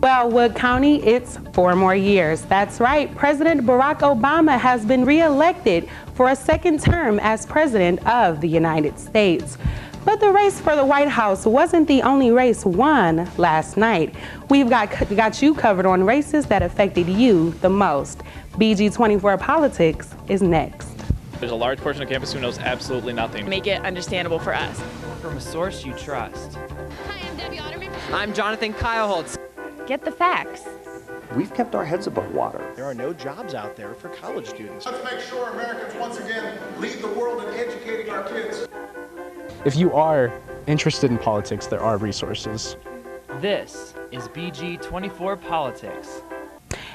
Well, Wood County, it's 4 more years. That's right. President Barack Obama has been re-elected for a second term as President of the United States. But the race for the White House wasn't the only race won last night. We've got you covered on races that affected you the most. BG24 Politics is next. There's a large portion of campus who knows absolutely nothing. Make it understandable for us. From a source you trust. Hi, I'm Debbie Otterman. I'm Jonathan Kyleholtz. Get the facts. We've kept our heads above water. There are no jobs out there for college students. Let's make sure Americans once again lead the world in educating our kids. If you are interested in politics, there are resources. This is BG24 Politics.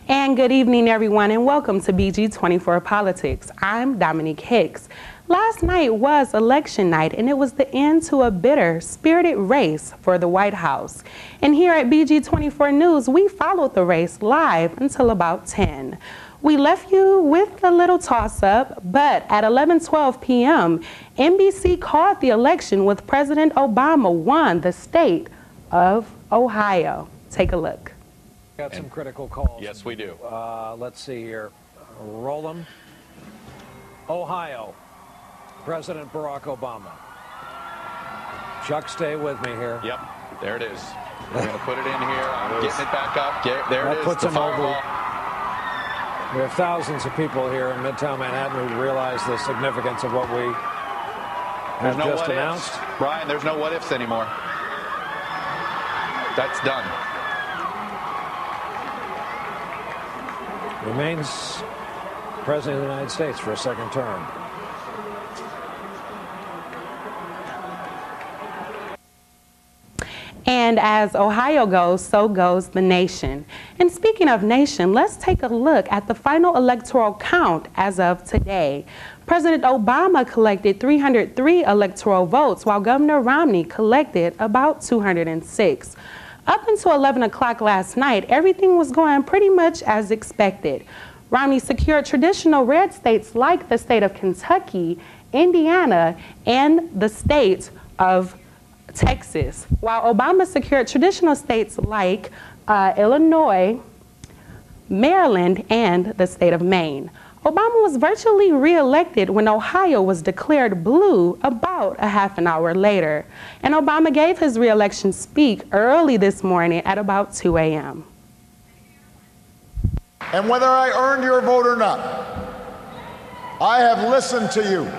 And good evening, everyone, and welcome to BG24 Politics. I'm Dominique Hicks. Last night was election night, and it was the end to a bitter, spirited race for the White House. And here at BG24 News, we followed the race live until about 10. We left you with a little toss-up, but at 11:12 p.m., NBC called the election with President Obama won the state of Ohio. Take a look. Got some critical calls. Yes, we do. Let's see here. Roll them. Ohio, President Barack Obama. Chuck, stay with me here. Yep, there it is. We're going to put it in here. I'm getting it back up. There that it is. Puts the him over. fireball. We have thousands of people here in Midtown Manhattan who realize the significance of what we have no just what announced. Ifs. Brian, there's no what ifs anymore. That's done. Remains President of the United States for a second term. And as Ohio goes, so goes the nation. And speaking of nation, let's take a look at the final electoral count as of today. President Obama collected 303 electoral votes, while Governor Romney collected about 206. Up until 11 o'clock last night, everything was going pretty much as expected. Romney secured traditional red states like the state of Kentucky, Indiana, and the state of Texas, while Obama secured traditional states like Illinois, Maryland, and the state of Maine. Obama was virtually re-elected when Ohio was declared blue about a half an hour later. And Obama gave his re-election speech early this morning at about 2 a.m. And whether I earned your vote or not, I have listened to you.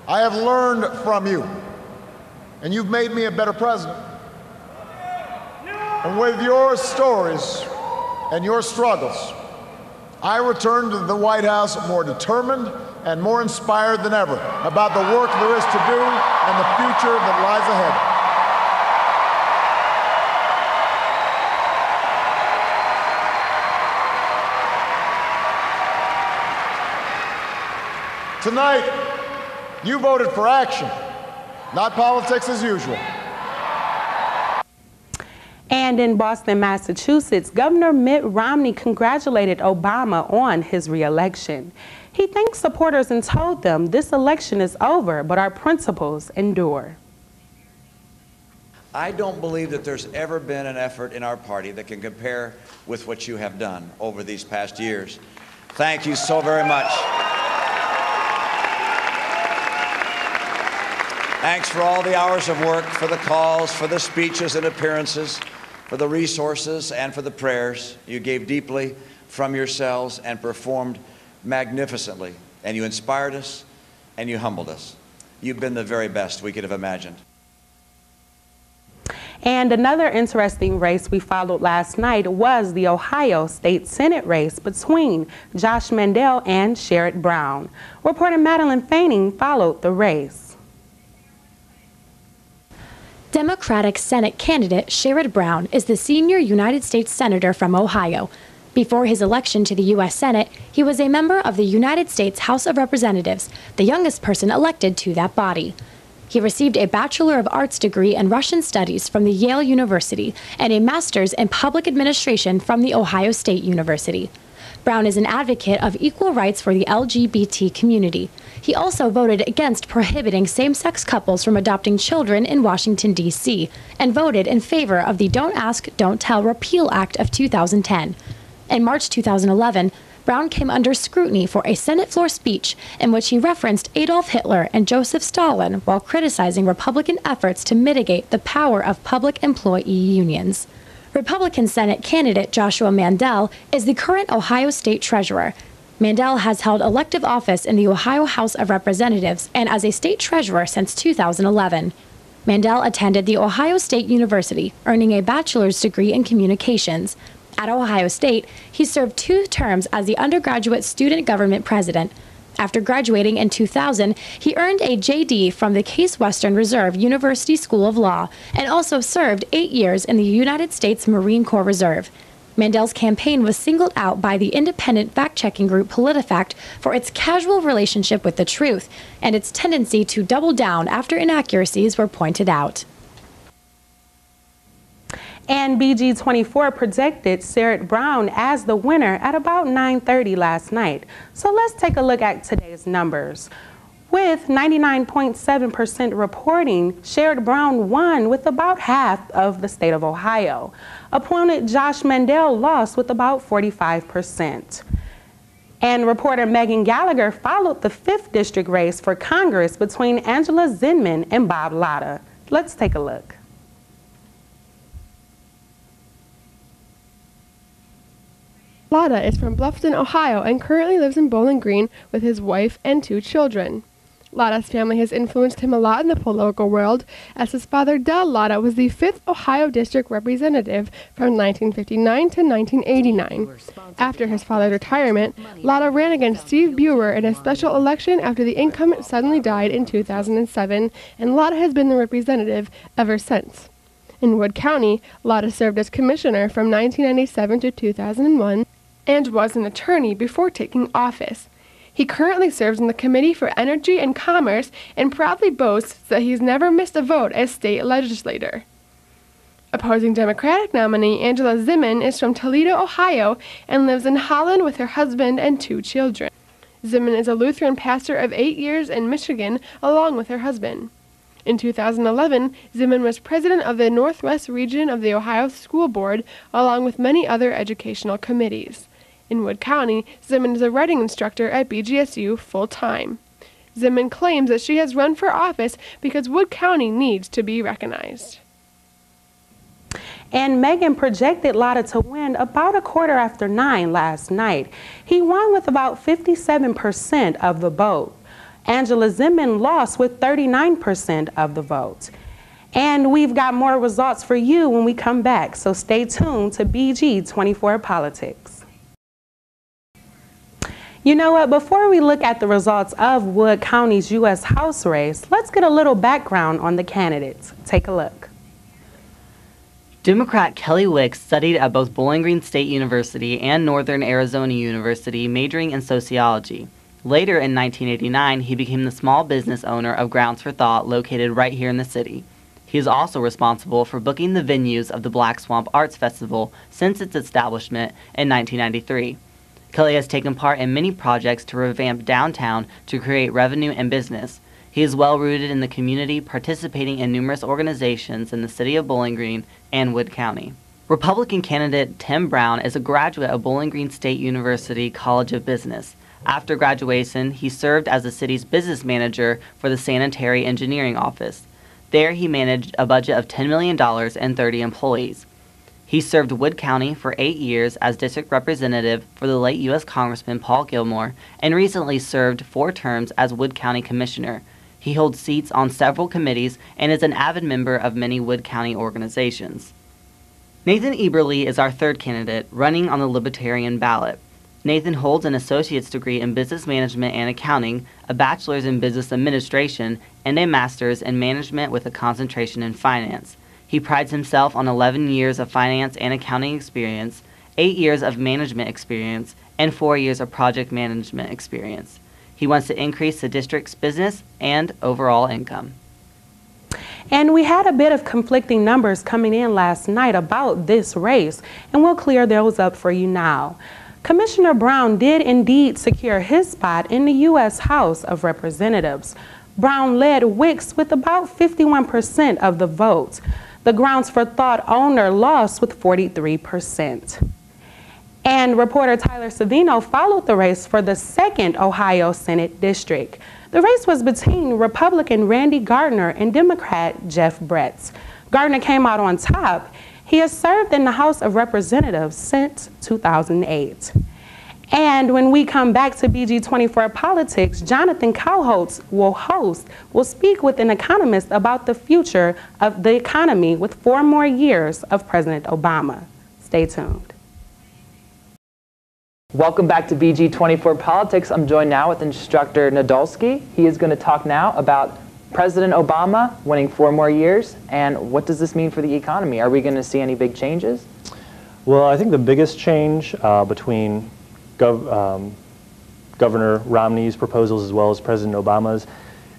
I have learned from you. And you've made me a better president. And with your stories and your struggles, I return to the White House more determined and more inspired than ever about the work there is to do and the future that lies ahead. Tonight, you voted for action, not politics as usual. And in Boston, Massachusetts, Governor Mitt Romney congratulated Obama on his re-election. He thanked supporters and told them this election is over, but our principles endure. I don't believe that there's ever been an effort in our party that can compare with what you have done over these past years. Thank you so very much. Thanks for all the hours of work, for the calls, for the speeches and appearances, for the resources and for the prayers. You gave deeply from yourselves and performed magnificently. And you inspired us and you humbled us. You've been the very best we could have imagined. And another interesting race we followed last night was the Ohio State Senate race between Josh Mandel and Sherrod Brown. Reporter Madeline Fanning followed the race. Democratic Senate candidate Sherrod Brown is the senior United States Senator from Ohio. Before his election to the U.S. Senate, he was a member of the United States House of Representatives, the youngest person elected to that body. He received a Bachelor of Arts degree in Russian Studies from the Yale University and a Master's in Public Administration from the Ohio State University. Brown is an advocate of equal rights for the LGBT community. He also voted against prohibiting same-sex couples from adopting children in Washington, D.C., and voted in favor of the Don't Ask, Don't Tell Repeal Act of 2010. In March 2011, Brown came under scrutiny for a Senate floor speech in which he referenced Adolf Hitler and Joseph Stalin while criticizing Republican efforts to mitigate the power of public employee unions. Republican Senate candidate Joshua Mandel is the current Ohio State Treasurer. Mandel has held elective office in the Ohio House of Representatives and as a state treasurer since 2011. Mandel attended The Ohio State University, earning a bachelor's degree in communications. At Ohio State, he served 2 terms as the undergraduate student government president. After graduating in 2000, he earned a JD from the Case Western Reserve University School of Law and also served 8 years in the United States Marine Corps Reserve. Mandel's campaign was singled out by the independent fact-checking group PolitiFact for its casual relationship with the truth and its tendency to double down after inaccuracies were pointed out. And BG24 projected Sherrod Brown as the winner at about 9:30 last night. So let's take a look at today's numbers. With 99.7% reporting, Sherrod Brown won with about half of the state of Ohio. Opponent Josh Mandel lost with about 45%. And reporter Megan Gallagher followed the 5th district race for Congress between Angela Zinman and Bob Latta. Let's take a look. Latta is from Bluffton, Ohio, and currently lives in Bowling Green with his wife and 2 children. Latta's family has influenced him a lot in the political world, as his father, Del Latta, was the 5th Ohio District Representative from 1959 to 1989. After his father's retirement, Latta ran against Steve Brewer in a special election after the incumbent suddenly died in 2007, and Latta has been the representative ever since. In Wood County, Latta served as commissioner from 1997 to 2001 and was an attorney before taking office. He currently serves on the Committee for Energy and Commerce and proudly boasts that he's never missed a vote as state legislator. Opposing Democratic nominee Angela Zinman is from Toledo, Ohio, and lives in Holland with her husband and 2 children. Zinman is a Lutheran pastor of 8 years in Michigan, along with her husband. In 2011, Zinman was president of the Northwest region of the Ohio School Board, along with many other educational committees. In Wood County, Zinman is a writing instructor at BGSU full-time. Zinman claims that she has run for office because Wood County needs to be recognized. And Megan projected Latta to win about 9:15 last night. He won with about 57% of the vote. Angela Zinman lost with 39% of the vote. And we've got more results for you when we come back, so stay tuned to BG24 Politics. You know what, before we look at the results of Wood County's U.S. House race, let's get a little background on the candidates. Take a look. Democrat Kelly Wicks studied at both Bowling Green State University and Northern Arizona University, majoring in sociology. Later in 1989, he became the small business owner of Grounds for Thought, located right here in the city. He is also responsible for booking the venues of the Black Swamp Arts Festival since its establishment in 1993. Kelly has taken part in many projects to revamp downtown to create revenue and business. He is well-rooted in the community, participating in numerous organizations in the city of Bowling Green and Wood County. Republican candidate Tim Brown is a graduate of Bowling Green State University College of Business. After graduation, he served as the city's business manager for the Sanitary Engineering Office. There, he managed a budget of $10 million and 30 employees. He served Wood County for 8 years as district representative for the late U.S. Congressman Paul Gilmore and recently served 4 terms as Wood County Commissioner. He holds seats on several committees and is an avid member of many Wood County organizations. Nathan Eberly is our 3rd candidate, running on the Libertarian ballot. Nathan holds an associate's degree in business management and accounting, a bachelor's in business administration, and a master's in management with a concentration in finance. He prides himself on 11 years of finance and accounting experience, 8 years of management experience, and 4 years of project management experience. He wants to increase the district's business and overall income. And we had a bit of conflicting numbers coming in last night about this race, and we'll clear those up for you now. Commissioner Brown did indeed secure his spot in the U.S. House of Representatives. Brown led Wicks with about 51% of the vote. The Grounds for Thought owner lost with 43%. And reporter Tyler Savino followed the race for the 2nd Ohio Senate District. The race was between Republican Randy Gardner and Democrat Jeff Bretz. Gardner came out on top. He has served in the House of Representatives since 2008. And when we come back to BG24 Politics, Jonathan Cowholtz will speak with an economist about the future of the economy with 4 more years of President Obama. Stay tuned. Welcome back to BG24 Politics. I'm joined now with instructor Nadolski. He is going to talk now about President Obama winning 4 more years, and what does this mean for the economy? Are we going to see any big changes? Well, I think the biggest change between Governor Romney's proposals as well as President Obama's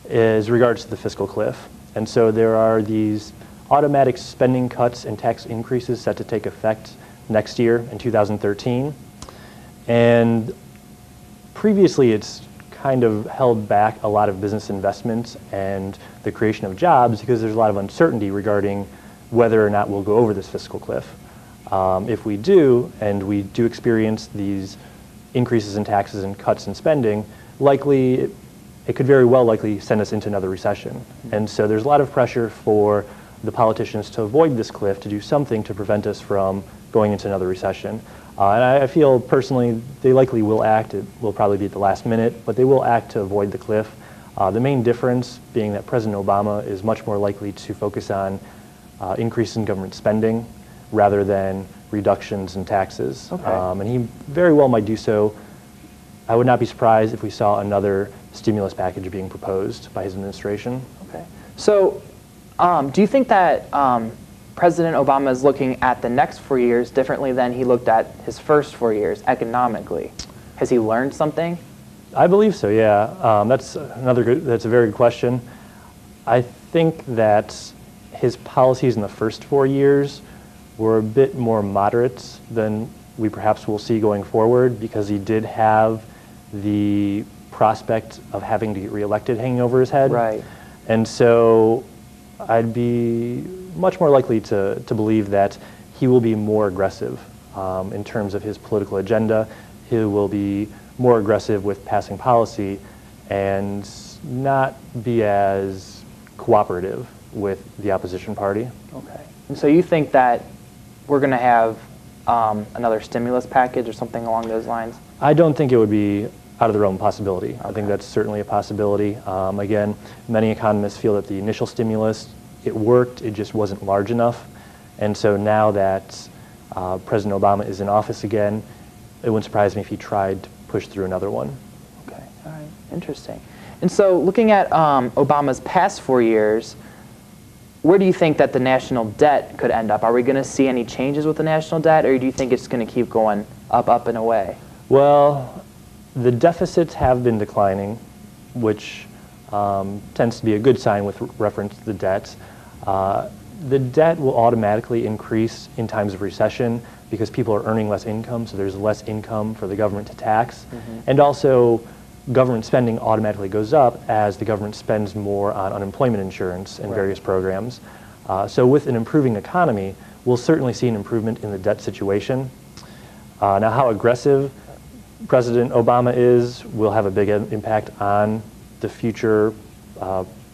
is regards to the fiscal cliff. And so there are these automatic spending cuts and tax increases set to take effect next year in 2013. And previously it's kind of held back a lot of business investments and the creation of jobs because there's a lot of uncertainty regarding whether or not we'll go over this fiscal cliff. If we do, and we do experience these increases in taxes and cuts in spending, likely it could very well likely send us into another recession. And so there's a lot of pressure for the politicians to avoid this cliff, to do something to prevent us from going into another recession. And I feel personally they likely will act. It will probably be at the last minute, but they will act to avoid the cliff. The main difference being that President Obama is much more likely to focus on increase in government spending rather than reductions in taxes. Okay. And he very well might do so. I would not be surprised if we saw another stimulus package being proposed by his administration. Okay. So do you think that President Obama is looking at the next 4 years differently than he looked at his first 4 years economically? Has he learned something? I believe so, yeah. That's a very good question. I think that his policies in the first 4 years were a bit more moderate than we perhaps will see going forward because he did have the prospect of having to get reelected hanging over his head. Right. And so I'd be much more likely to believe that he will be more aggressive in terms of his political agenda. He will be more aggressive with passing policy and not be as cooperative with the opposition party. Okay. And so you think that we're going to have another stimulus package or something along those lines? I don't think it would be out of the realm of possibility. Okay. I think that's certainly a possibility. Again, many economists feel that the initial stimulus, it worked, it just wasn't large enough. And so now that President Obama is in office again, it wouldn't surprise me if he tried to push through another one. Okay, all right, interesting. And so looking at Obama's past 4 years, where do you think that the national debt could end up? Are we going to see any changes with the national debt, or do you think it's going to keep going up and away? Well, the deficits have been declining, which tends to be a good sign with reference to the debt. The debt will automatically increase in times of recession because people are earning less income, so there's less income for the government to tax. Mm-hmm. And also, government spending automatically goes up as the government spends more on unemployment insurance and various programs. So with an improving economy, we'll certainly see an improvement in the debt situation. Now, how aggressive President Obama is will have a big impact on the future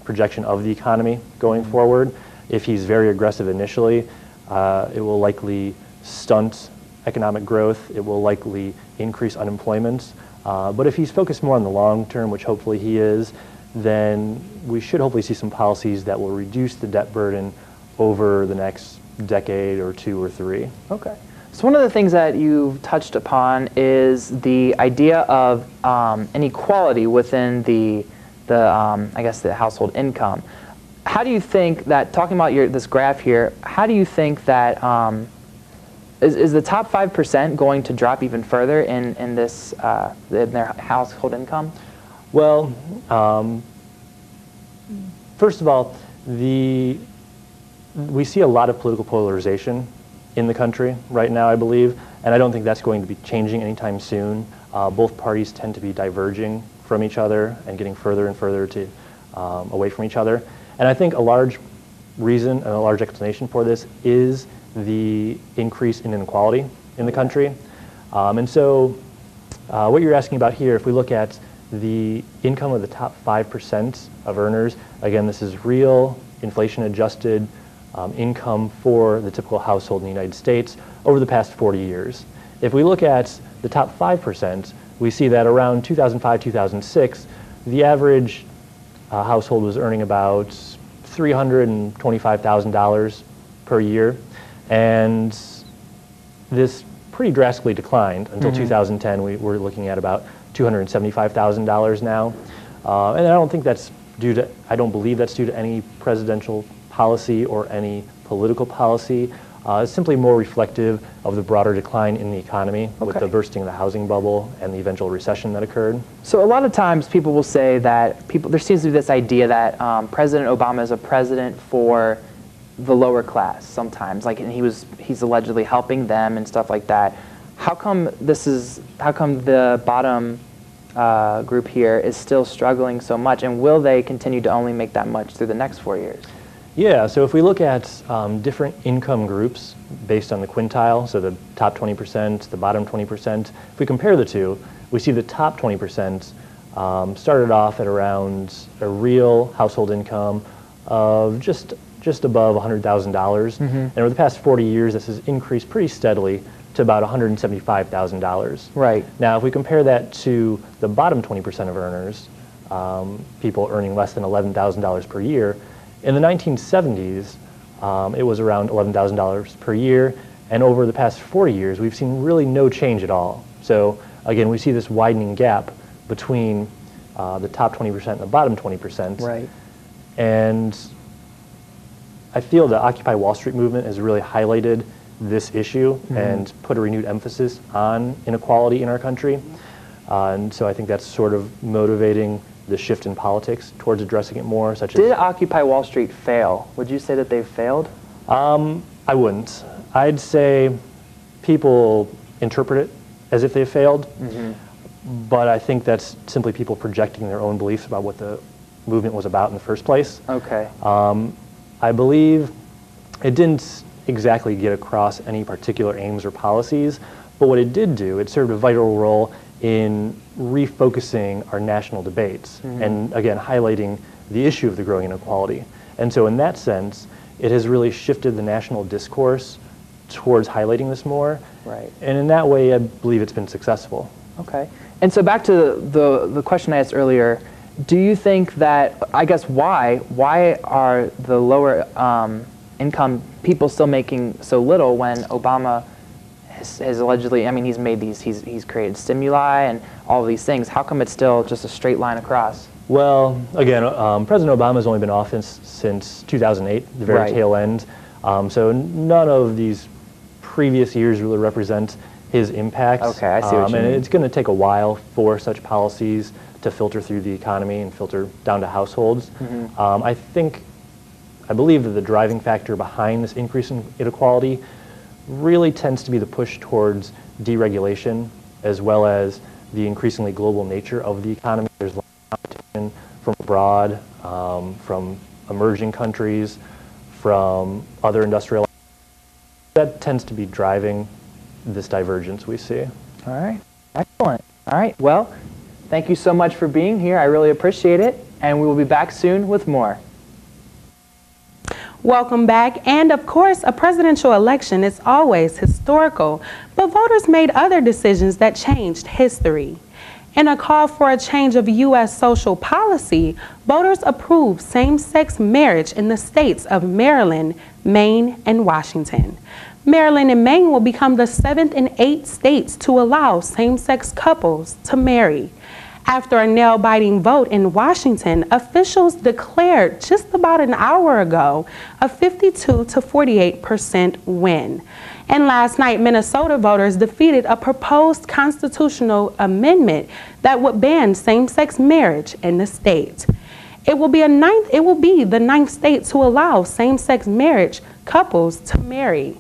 projection of the economy going forward. If he's very aggressive initially, it will likely stunt economic growth. It will likely increase unemployment. But if he's focused more on the long term, which hopefully he is, then we should hopefully see some policies that will reduce the debt burden over the next decade or 2 or 3. Okay. So one of the things that you've touched upon is the idea of inequality within the I guess the household income. How do you think that, talking about this graph here, how do you think that is the top 5% going to drop even further in their household income? Well, first of all, we see a lot of political polarization in the country right now, I believe, and I don't think that's going to be changing anytime soon. Both parties tend to be diverging from each other and getting further and further away from each other. And I think a large reason and a large explanation for this is the increase in inequality in the country. And so what you're asking about here, if we look at the income of the top 5% of earners, again, this is real inflation-adjusted income for the typical household in the United States over the past 40 years. If we look at the top 5%, we see that around 2005, 2006, the average household was earning about $325,000 per year, and this pretty drastically declined until 2010. We were looking at about $275,000 now, and I don't believe that's due to any presidential policy or any political policy. It's simply more reflective of the broader decline in the economy with the bursting of the housing bubble and the eventual recession that occurred. So a lot of times people will say that there seems to be this idea that President Obama is a president for the lower class sometimes, like, and he's allegedly helping them and stuff like that. How come the bottom group here is still struggling so much, and will they continue to only make that much through the next 4 years? Yeah, so if we look at different income groups based on the quintile, so the top 20%, the bottom 20%, if we compare the two, we see the top 20% started off at around a real household income of just above $100,000. And over the past 40 years, this has increased pretty steadily to about $175,000. Right. Now, if we compare that to the bottom 20% of earners, people earning less than $11,000 per year, in the 1970s, it was around $11,000 per year, and over the past 40 years, we've seen really no change at all. So again, we see this widening gap between the top 20% and the bottom 20%. Right. And I feel the Occupy Wall Street movement has really highlighted this issue and put a renewed emphasis on inequality in our country. And so I think that's sort of motivating the shift in politics towards addressing it more, such as... Did Occupy Wall Street fail? Would you say that they've failed? I wouldn't. I'd say people interpret it as if they failed, but I think that's simply people projecting their own beliefs about what the movement was about in the first place. Okay. I believe it didn't exactly get across any particular aims or policies, but what it did do, it served a vital role in refocusing our national debates and, again, highlighting the issue of the growing inequality. And so in that sense, it has really shifted the national discourse towards highlighting this more. Right. And in that way, I believe it's been successful. Okay. And so back to the question I asked earlier, do you think that, I guess why are the lower income people still making so little when Obama has allegedly, I mean, he's made he's created stimuli and all of these things. How come it's still just a straight line across? Well, again, President Obama's only been in office since 2008, the very tail end. So none of these previous years really represent his impact. Okay, I see what you mean. And it's going to take a while for such policies to filter through the economy and filter down to households. I believe that the driving factor behind this increase in inequality really tends to be the push towards deregulation, as well as the increasingly global nature of the economy. There's a lot of competition from abroad, from emerging countries, from other industrial. That tends to be driving this divergence we see. All right, excellent. All right, well, thank you so much for being here. I really appreciate it, and we will be back soon with more. Welcome back, and of course, a presidential election is always historical, but voters made other decisions that changed history. In a call for a change of U.S. social policy, voters approved same-sex marriage in the states of Maryland, Maine, and Washington. Maryland and Maine will become the 7th and 8th states to allow same-sex couples to marry. After a nail-biting vote in Washington, officials declared just about an hour ago a 52% to 48% win. And last night, Minnesota voters defeated a proposed constitutional amendment that would ban same-sex marriage in the state. It will be the 9th state to allow same-sex marriage couples to marry.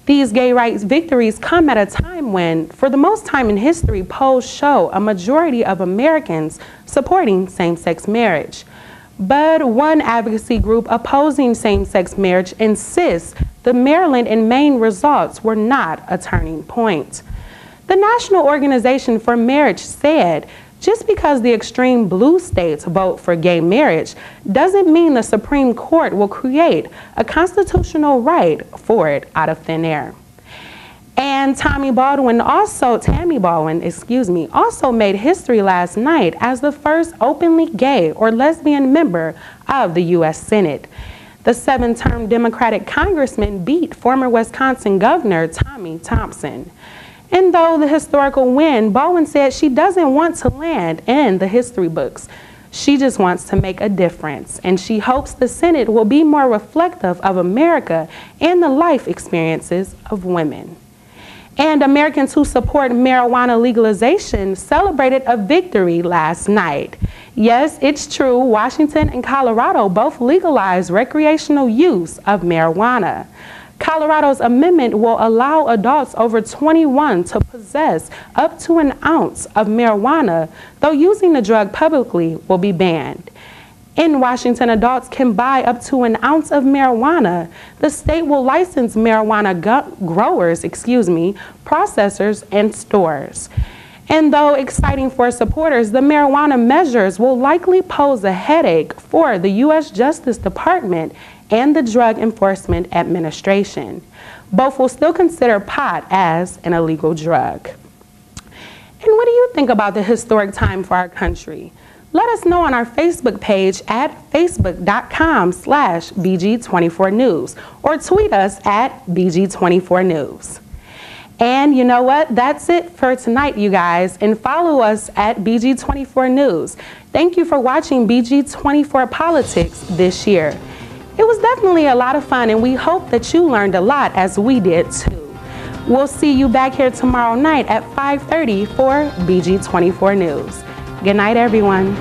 These gay rights victories come at a time when, for the most time in history, polls show a majority of Americans supporting same-sex marriage. But one advocacy group opposing same-sex marriage insists the Maryland and Maine results were not a turning point. The National Organization for Marriage said, just because the extreme blue states vote for gay marriage doesn't mean the Supreme Court will create a constitutional right for it out of thin air. And Tammy Baldwin also made history last night as the first openly gay or lesbian member of the U.S. Senate. The 7-term Democratic congressman beat former Wisconsin Governor Tommy Thompson. And though the historical win, Baldwin said she doesn't want to land in the history books. She just wants to make a difference, and she hopes the Senate will be more reflective of America and the life experiences of women. And Americans who support marijuana legalization celebrated a victory last night. Yes, it's true, Washington and Colorado both legalized recreational use of marijuana. Colorado's amendment will allow adults over 21 to possess up to an ounce of marijuana, though using the drug publicly will be banned. In Washington, adults can buy up to an ounce of marijuana. The state will license marijuana growers, processors, and stores. And though exciting for supporters, the marijuana measures will likely pose a headache for the U.S. Justice Department and the Drug Enforcement Administration. Both will still consider pot as an illegal drug. And what do you think about the historic time for our country? Let us know on our Facebook page at facebook.com/BG24News or tweet us at BG24News. And you know what? That's it for tonight, you guys. And follow us at BG24 News. Thank you for watching BG24 Politics this year. It was definitely a lot of fun, and we hope that you learned a lot as we did too. We'll see you back here tomorrow night at 5:30 for BG24 News. Good night, everyone.